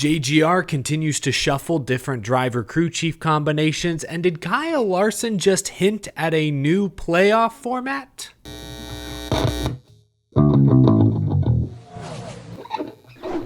JGR continues to shuffle different driver-crew chief combinations, and did Kyle Larson just hint at a new playoff format?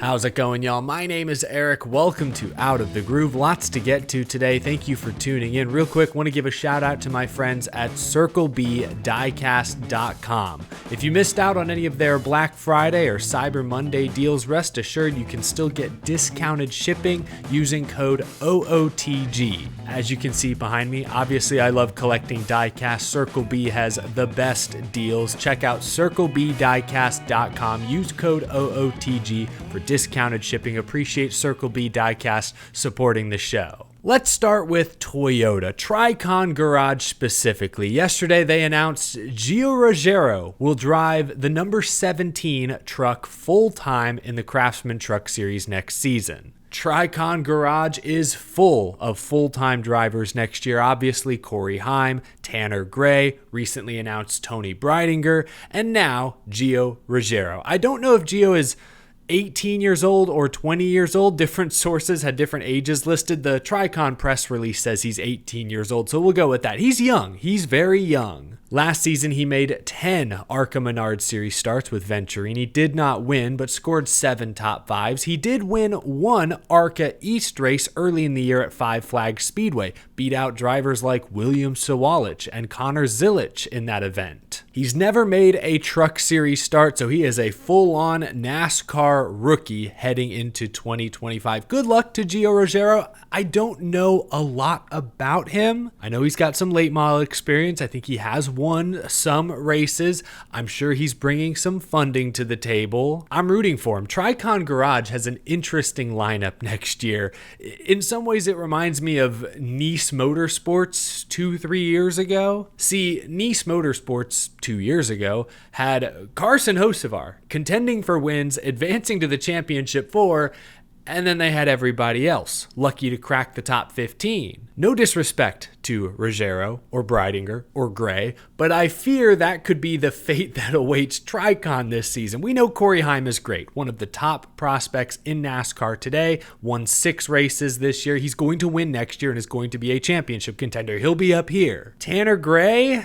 How's it going, y'all? My name is Eric. Welcome to Out of the Groove. Lots to get to today. Thank you for tuning in. Real quick, want to give a shout out to my friends at CircleBDiecast.com. If you missed out on any of their Black Friday or Cyber Monday deals, rest assured you can still get discounted shipping using code OOTG. As you can see behind me, obviously I love collecting diecast. Circle B has the best deals. Check out CircleBDiecast.com. Use code OOTG for discounted shipping. Appreciate Circle B Diecast supporting the show. Let's start with Toyota, Tricon Garage specifically. Yesterday they announced Gio Ruggiero will drive the number 17 truck full-time in the Craftsman Truck Series next season. Tricon Garage is full of full-time drivers next year. Obviously, Corey Heim, Tanner Gray, recently announced Tony Breidinger, and now Gio Ruggiero. I don't know if Gio is 18 years old or 20 years old. Different sources had different ages listed. The Tricon press release says he's 18 years old, so we'll go with that. He's young. He's very young. Last season, he made 10 ARCA Menard Series starts with Venturini. Did not win, but scored 7 top 5s. He did win 1 ARCA East race early in the year at Five Flags Speedway. Beat out drivers like William Sawalich and Connor Zilich in that event. He's never made a Truck Series start, so he is a full-on NASCAR rookie heading into 2025. Good luck to Gio Ruggiero. I don't know a lot about him. I know he's got some late model experience. I think he has won some races. I'm sure he's bringing some funding to the table. I'm rooting for him. Tricon Garage has an interesting lineup next year. In some ways, it reminds me of Nice Motorsports 2-3 years ago. See, Nice Motorsports 2 years ago had Carson Hocevar contending for wins, advancing to the championship 4, and then they had everybody else lucky to crack the top 15. No disrespect to Ruggiero or Breidinger or Gray, but I fear that could be the fate that awaits Tricon this season. We know Corey Heim is great, one of the top prospects in NASCAR today, won 6 races this year. He's going to win next year and is going to be a championship contender. He'll be up here. Tanner Gray,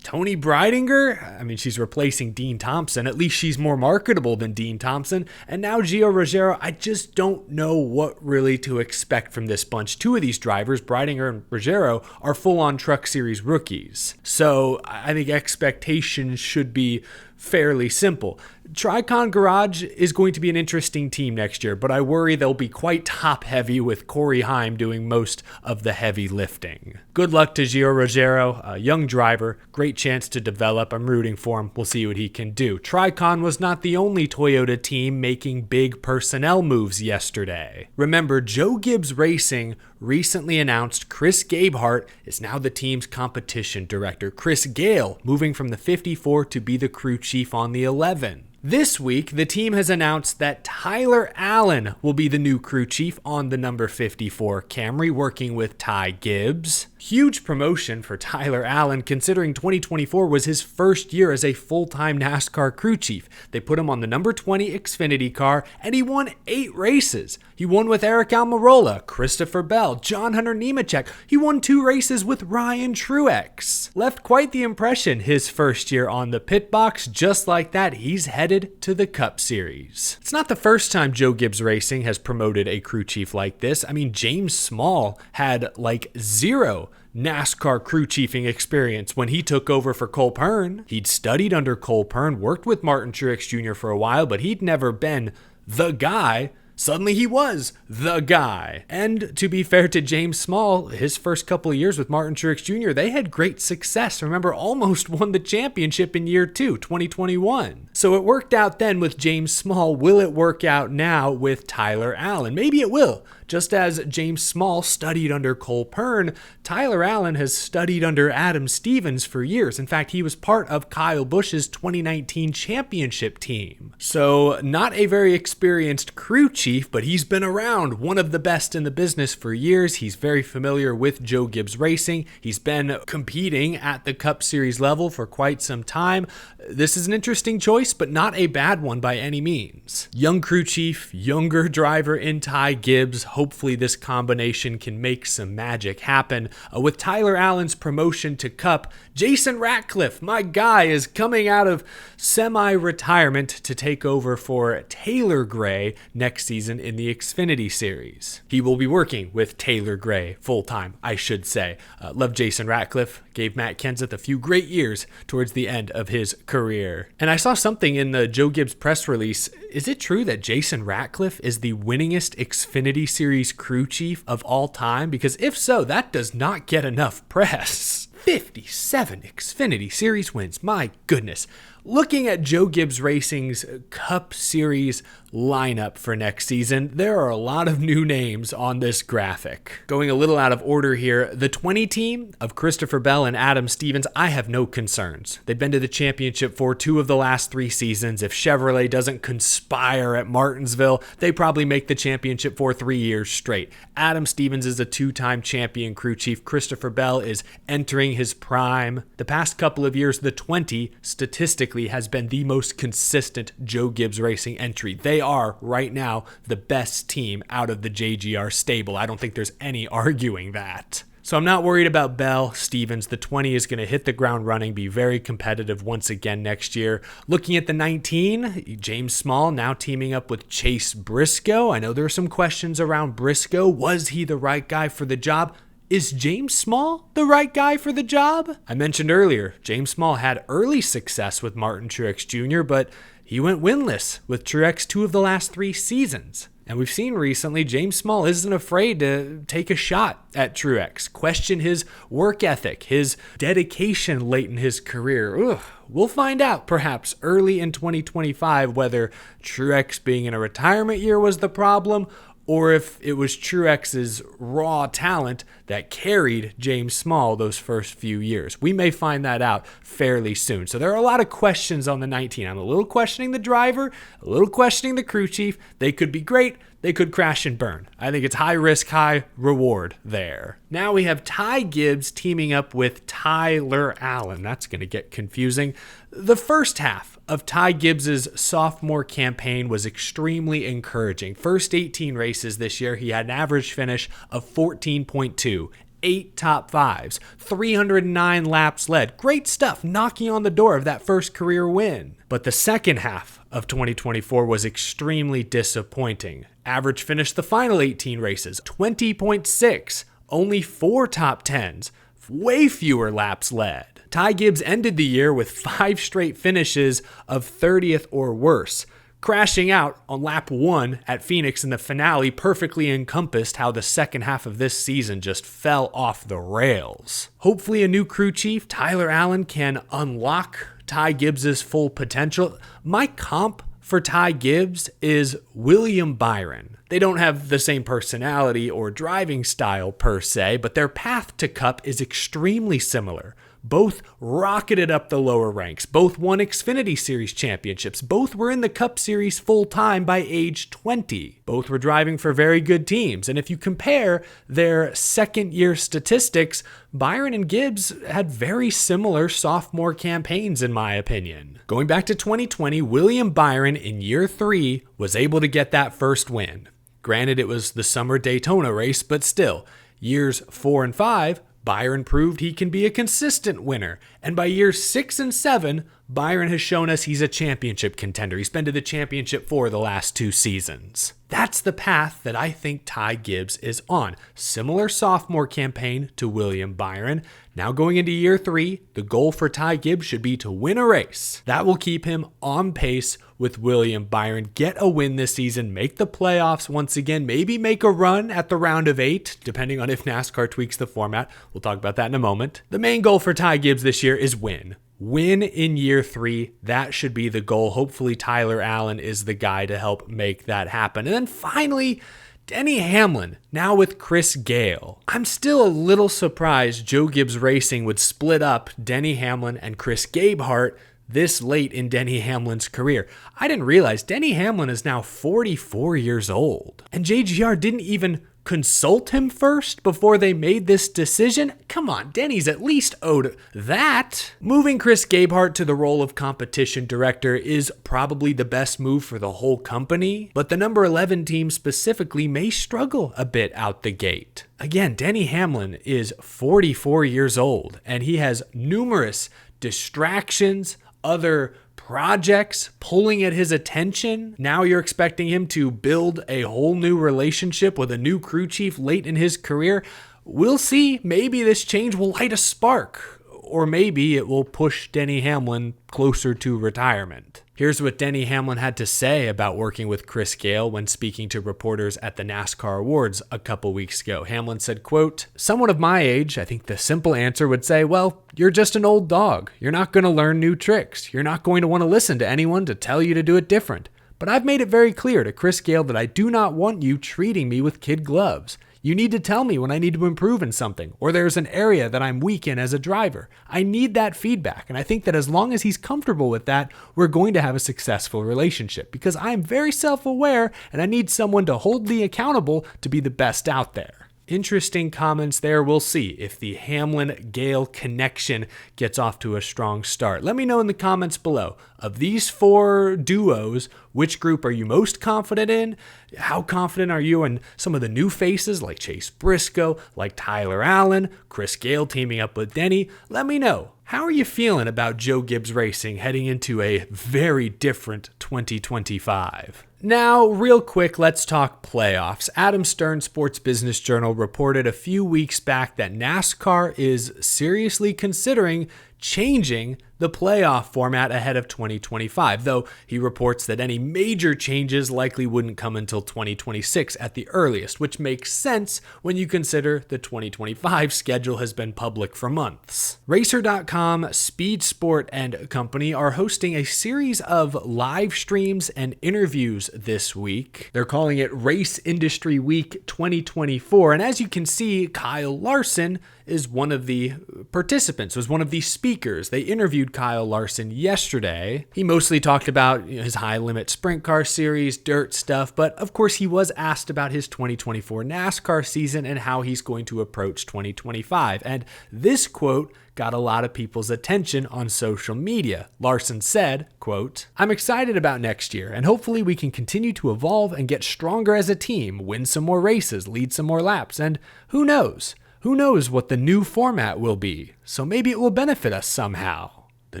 Tony Breidinger, I mean, she's replacing Dean Thompson. At least she's more marketable than Dean Thompson. And now Gio Ruggiero, I just don't know what really to expect from this bunch. 2 of these drivers, Breidinger and Ruggiero, are full-on Truck Series rookies. So I think expectations should be fairly simple. Tricon Garage is going to be an interesting team next year, but I worry they'll be quite top-heavy with Corey Heim doing most of the heavy lifting. Good luck to Gio Ruggiero, a young driver, great chance to develop. I'm rooting for him. We'll see what he can do. Tricon was not the only Toyota team making big personnel moves yesterday. Remember, Joe Gibbs Racing recently announced Chris Gabehart is now the team's competition director. Chris Gale moving from the 54 to be the crew chief on the 11. This week, the team has announced that Tyler Allen will be the new crew chief on the number 54 Camry, working with Ty Gibbs. Huge promotion for Tyler Allen, considering 2024 was his first year as a full-time NASCAR crew chief. They put him on the number 20 Xfinity car, and he won 8 races. He won with Eric Almirola, Christopher Bell, John Hunter Nemechek. He won 2 races with Ryan Truex. Left quite the impression his first year on the pit box. Just like that, he's headed to the Cup Series. It's not the first time Joe Gibbs Racing has promoted a crew chief like this. I mean, James Small had like 0 NASCAR crew chiefing experience when he took over for Cole Pearn. He'd studied under Cole Pearn, worked with Martin Truex Jr. for a while, but he'd never been the guy. Suddenly he was the guy. And to be fair to James Small, his first couple of years with Martin Truex Jr., they had great success. Remember, almost won the championship in year 2, 2021. So it worked out then with James Small. Will it work out now with Tyler Allen? Maybe it will. Just as James Small studied under Cole Pearn, Tyler Allen has studied under Adam Stevens for years. In fact, he was part of Kyle Busch's 2019 championship team. So not a very experienced crew chief chief, but he's been around, one of the best in the business for years. He's very familiar with Joe Gibbs Racing. He's been competing at the Cup Series level for quite some time. This is an interesting choice, but not a bad one by any means. Young crew chief, younger driver in Ty Gibbs. Hopefully this combination can make some magic happen. With Tyler Allen's promotion to Cup, Jason Ratcliffe, my guy, is coming out of semi-retirement to take over for Taylor Gray next season in the Xfinity Series. He will be working with Taylor Gray full-time, I should say. Love Jason Ratcliffe. Gave Matt Kenseth a few great years towards the end of his career. And I saw something in the Joe Gibbs press release. Is it true that Jason Ratcliffe is the winningest Xfinity Series crew chief of all time? Because if so, that does not get enough press. 57 Xfinity Series wins. My goodness. Looking at Joe Gibbs Racing's Cup Series lineup for next season, there are a lot of new names on this graphic. Going a little out of order here, the 20 team of Christopher Bell and Adam Stevens, I have no concerns. They've been to the championship for 2 of the last 3 seasons. If Chevrolet doesn't conspire at Martinsville, they probably make the championship for 3 years straight. Adam Stevens is a 2-time champion crew chief. Christopher Bell is entering his prime. The past couple of years, the 20 statistically has been the most consistent Joe Gibbs Racing entry. They are right now the best team out of the JGR stable. I don't think there's any arguing that. So I'm not worried about Bell. Stevens, the 20 is going to hit the ground running, be very competitive once again next year. Looking at the 19, James Small now teaming up with Chase Briscoe. I know there are some questions around Briscoe. Was he the right guy for the job? Is James Small the right guy for the job? I mentioned earlier, James Small had early success with Martin Truex Jr., but he went winless with Truex 2 of the last 3 seasons. And we've seen recently James Small isn't afraid to take a shot at Truex, question his work ethic, his dedication late in his career. We'll find out perhaps early in 2025 whether Truex being in a retirement year was the problem, or if it was Truex's raw talent that carried James Small those first few years. We may find that out fairly soon. So there are a lot of questions on the 19. I'm a little questioning the driver, a little questioning the crew chief. They could be great. They could crash and burn. I think it's high risk, high reward there. Now we have Ty Gibbs teaming up with Tyler Allen. That's going to get confusing. The first half of Ty Gibbs's sophomore campaign was extremely encouraging. First 18 races this year, he had an average finish of 14.2. 8 top 5s, 309 laps led. Great stuff, knocking on the door of that first career win. But the second half of 2024 was extremely disappointing. Average finished the final 18 races, 20.6, only 4 top 10s, way fewer laps led. Ty Gibbs ended the year with 5 straight finishes of 30th or worse. Crashing out on lap 1 at Phoenix in the finale perfectly encompassed how the second half of this season just fell off the rails. Hopefully a new crew chief, Tyler Allen, can unlock Ty Gibbs's full potential. My comp for Ty Gibbs is William Byron. They don't have the same personality or driving style per se, but their path to Cup is extremely similar. Both rocketed up the lower ranks. Both won Xfinity Series championships. Both were in the Cup Series full-time by age 20. Both were driving for very good teams. And if you compare their second-year statistics, Byron and Gibbs had very similar sophomore campaigns, in my opinion. Going back to 2020, William Byron in year 3 was able to get that first win. Granted, it was the summer Daytona race, but still, years 4 and 5, Byron proved he can be a consistent winner. And by years 6 and 7, Byron has shown us he's a championship contender. He's been to the championship for the last 2 seasons. That's the path that I think Ty Gibbs is on. Similar sophomore campaign to William Byron. Now going into year 3, the goal for Ty Gibbs should be to win a race. That will keep him on pace with William Byron. Get a win this season, make the playoffs once again, maybe make a run at the round of 8, depending on if NASCAR tweaks the format. We'll talk about that in a moment. The main goal for Ty Gibbs this year is win. Win in year 3. That should be the goal. Hopefully Tyler Allen is the guy to help make that happen. And then finally, Denny Hamlin, now with Chris Gale. I'm still a little surprised Joe Gibbs Racing would split up Denny Hamlin and Chris Gabehart this late in Denny Hamlin's career. I didn't realize Denny Hamlin is now 44 years old. And JGR didn't even consult him first before they made this decision? Come on, Denny's at least owed that. Moving Chris Gabehart to the role of competition director is probably the best move for the whole company, but the number 11 team specifically may struggle a bit out the gate. Again, Denny Hamlin is 44 years old, and he has numerous distractions, other projects pulling at his attention. Now you're expecting him to build a whole new relationship with a new crew chief late in his career. We'll see. Maybe this change will light a spark, or maybe it will push Denny Hamlin closer to retirement. Here's what Denny Hamlin had to say about working with Chris Gale when speaking to reporters at the NASCAR Awards a couple weeks ago. Hamlin said, quote, "Someone of my age, I think the simple answer would say, well, you're just an old dog. You're not going to learn new tricks. You're not going to want to listen to anyone to tell you to do it different. But I've made it very clear to Chris Gale that I do not want you treating me with kid gloves. You need to tell me when I need to improve in something, or there's an area that I'm weak in as a driver. I need that feedback, and I think that as long as he's comfortable with that, we're going to have a successful relationship, because I'm very self-aware, and I need someone to hold me accountable to be the best out there." Interesting comments there. We'll see if the Hamlin-Gale connection gets off to a strong start. Let me know in the comments below. Of these four duos, which group are you most confident in? How confident are you in some of the new faces like Chase Briscoe, like Tyler Allen, Chris Gale teaming up with Denny? Let me know. How are you feeling about Joe Gibbs Racing heading into a very different 2025? Now, real quick, let's talk playoffs. Adam Stern, Sports Business Journal, reported a few weeks back that NASCAR is seriously considering changing the playoff format ahead of 2025, though he reports that any major changes likely wouldn't come until 2026 at the earliest, which makes sense when you consider the 2025 schedule has been public for months. Racer.com, Speed Sport and Company are hosting a series of live streams and interviews this week. They're calling it Race Industry Week 2024, and as you can see, Kyle Larson is one of the participants, was one of the speakers. They interviewed Kyle Larson yesterday. He mostly talked about his high limit sprint car series, dirt stuff, but of course he was asked about his 2024 NASCAR season and how he's going to approach 2025. And this quote got a lot of people's attention on social media. Larson said, quote, "I'm excited about next year, and hopefully we can continue to evolve and get stronger as a team, win some more races, lead some more laps, and who knows? Who knows what the new format will be? So maybe it will benefit us somehow." The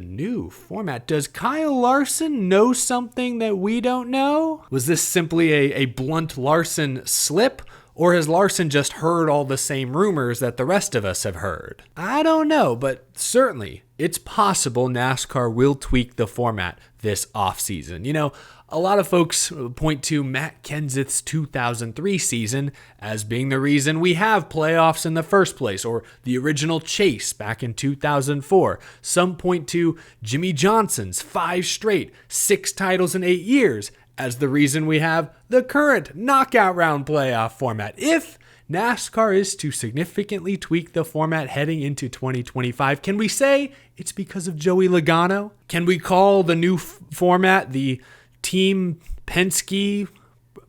new format. Does Kyle Larson know something that we don't know? Was this simply a blunt Larson slip? Or has Larson just heard all the same rumors that the rest of us have heard? I don't know, but certainly it's possible NASCAR will tweak the format this offseason. You know, a lot of folks point to Matt Kenseth's 2003 season as being the reason we have playoffs in the first place, or the original chase back in 2004. Some point to Jimmy Johnson's 5 straight, 6 titles in 8 years as the reason we have the current knockout round playoff format. If NASCAR is to significantly tweak the format heading into 2025, can we say it's because of Joey Logano? Can we call the new format the Team Penske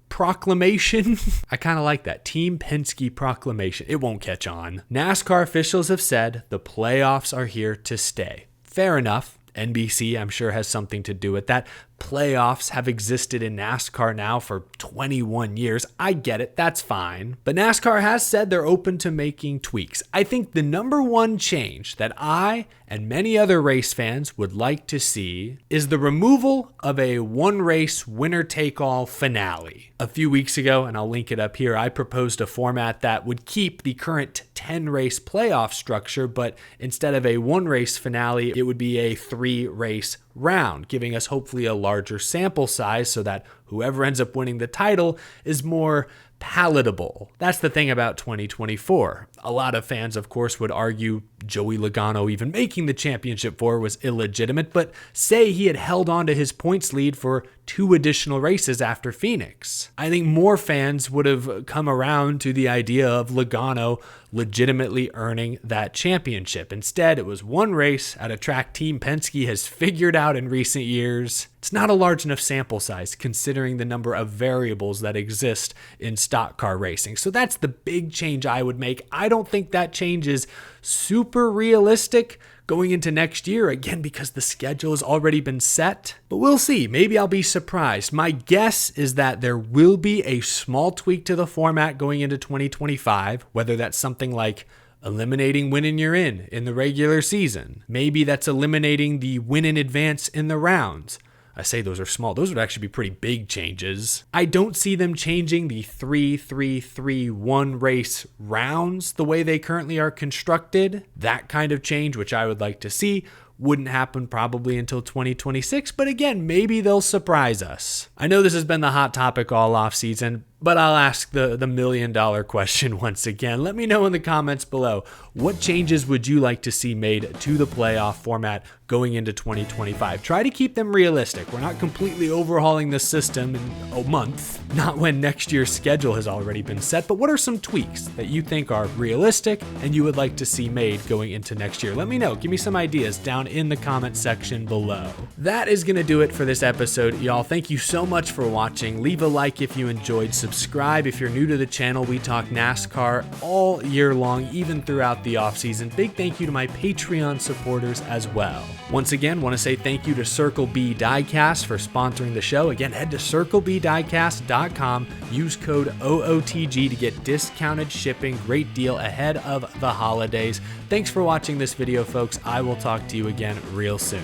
Proclamation? I kind of like that. Team Penske Proclamation. It won't catch on. NASCAR officials have said the playoffs are here to stay. Fair enough. NBC, I'm sure, has something to do with that. Playoffs have existed in NASCAR now for 21 years. I get it. That's fine. But NASCAR has said they're open to making tweaks. I think the number one change that I and many other race fans would like to see is the removal of a one-race winner-take-all finale. A few weeks ago, and I'll link it up here, I proposed a format that would keep the current 10-race playoff structure, but instead of a one-race finale, it would be a 3-race round, giving us hopefully a larger sample size so that whoever ends up winning the title is more palatable. That's the thing about 2024. A lot of fans, of course, would argue Joey Logano even making the championship for was illegitimate, but say he had held on to his points lead for 2 additional races after Phoenix. I think more fans would have come around to the idea of Logano legitimately earning that championship. Instead, it was 1 race at a track Team Penske has figured out in recent years. It's not a large enough sample size considering the number of variables that exist in stock car racing. So that's the big change I would make. I don't think that change is super realistic going into next year, again, because the schedule has already been set. But we'll see. Maybe I'll be surprised. My guess is that there will be a small tweak to the format going into 2025, whether that's something like eliminating win and you're in the regular season. Maybe that's eliminating the win in advance in the rounds. I say those are small. Those would actually be pretty big changes. I don't see them changing the 3-3-3-1 race rounds the way they currently are constructed. That kind of change, which I would like to see, wouldn't happen probably until 2026, but again, maybe they'll surprise us. I know this has been the hot topic all off season, but I'll ask the $1 million question once again. Let me know in the comments below, what changes would you like to see made to the playoff format going into 2025? Try to keep them realistic. We're not completely overhauling the system in a month, not when next year's schedule has already been set, but what are some tweaks that you think are realistic and you would like to see made going into next year? Let me know. Give me some ideas down in the comment section below. That is going to do it for this episode, y'all. Thank you so much for watching. Leave a like if you enjoyed. Subscribe if you're new to the channel. We talk NASCAR all year long, even throughout the off season. Big thank you to my Patreon supporters as well. Once again, want to say thank you to Circle B Diecast for sponsoring the show. Again, head to circlebdiecast.com. Use code OOTG to get discounted shipping. Great deal ahead of the holidays. Thanks for watching this video, folks. I will talk to you again real soon.